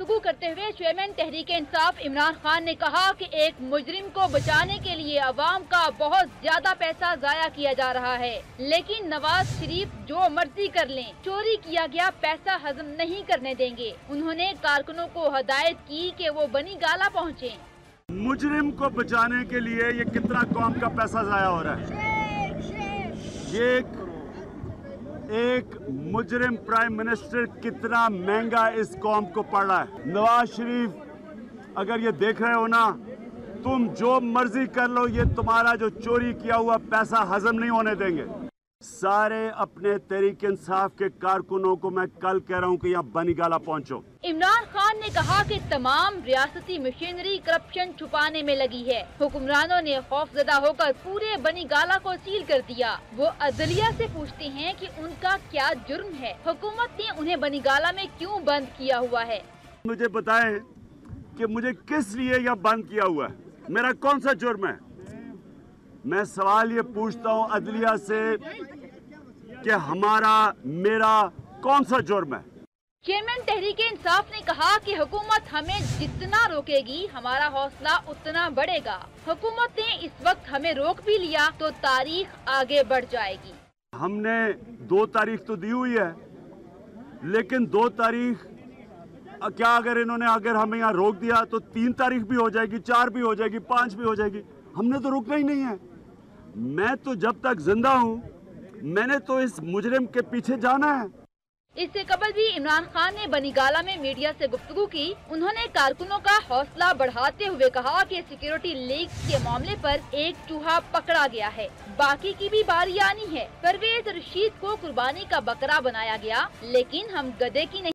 गुफ्तगू करते हुए चेयरमैन तहरीक इंसाफ इमरान खान ने कहा कि एक मुजरिम को बचाने के लिए अवाम का बहुत ज्यादा पैसा जाया किया जा रहा है, लेकिन नवाज शरीफ जो मर्जी कर लें, चोरी किया गया पैसा हजम नहीं करने देंगे। उन्होंने कारकुनों को हिदायत की कि वो बनी गाला पहुँचे। मुजरिम को बचाने के लिए ये कितना कौम का पैसा जाया हो रहा है। ये एक मुजरिम प्राइम मिनिस्टर कितना महंगा इस कौम को पड़ रहा है। नवाज शरीफ अगर ये देख रहे हो ना, तुम जो मर्जी कर लो, ये तुम्हारा जो चोरी किया हुआ पैसा हजम नहीं होने देंगे। सारे अपने तहरीक इंसाफ के कारकुनों को मैं कल कह रहा हूँ कि यहाँ बनी गाला पहुँचो। इमरान खान ने कहा कि तमाम रियासती मशीनरी करप्शन छुपाने में लगी है। हुक्मरानों ने खौफजदा होकर पूरे बनी गाला को सील कर दिया। वो अदलिया से पूछते हैं कि उनका क्या जुर्म है, हुकूमत ने उन्हें बनी गाला में क्यों बंद किया हुआ है। मुझे बताएं कि मुझे किस लिए यह बंद किया हुआ है, मेरा कौन सा जुर्म है। मैं सवाल ये पूछता हूँ अदलिया से कि हमारा मेरा कौन सा जुर्म है। चेयरमैन तहरीक इंसाफ ने कहा कि हुकूमत हमें जितना रोकेगी हमारा हौसला उतना बढ़ेगा। हुकूमत ने इस वक्त हमें रोक भी लिया तो तारीख आगे बढ़ जाएगी। हमने 2 तारीख तो दी हुई है, लेकिन 2 तारीख क्या अगर हमें यहाँ रोक दिया तो 3 तारीख भी हो जाएगी, 4 भी हो जाएगी, 5 भी हो जाएगी। हमने तो रुकना ही नहीं है। मैं तो जब तक जिंदा हूँ, मैंने तो इस मुजरिम के पीछे जाना है। इससे कबल भी इमरान खान ने बनी गाला में मीडिया से गुफ्तगू की। उन्होंने कारकुनों का हौसला बढ़ाते हुए कहा कि सिक्योरिटी लीक्स के मामले पर एक चूहा पकड़ा गया है, बाकी की भी बारी आनी है। परवेज रशीद को कुर्बानी का बकरा बनाया गया, लेकिन हम गधे की नहीं।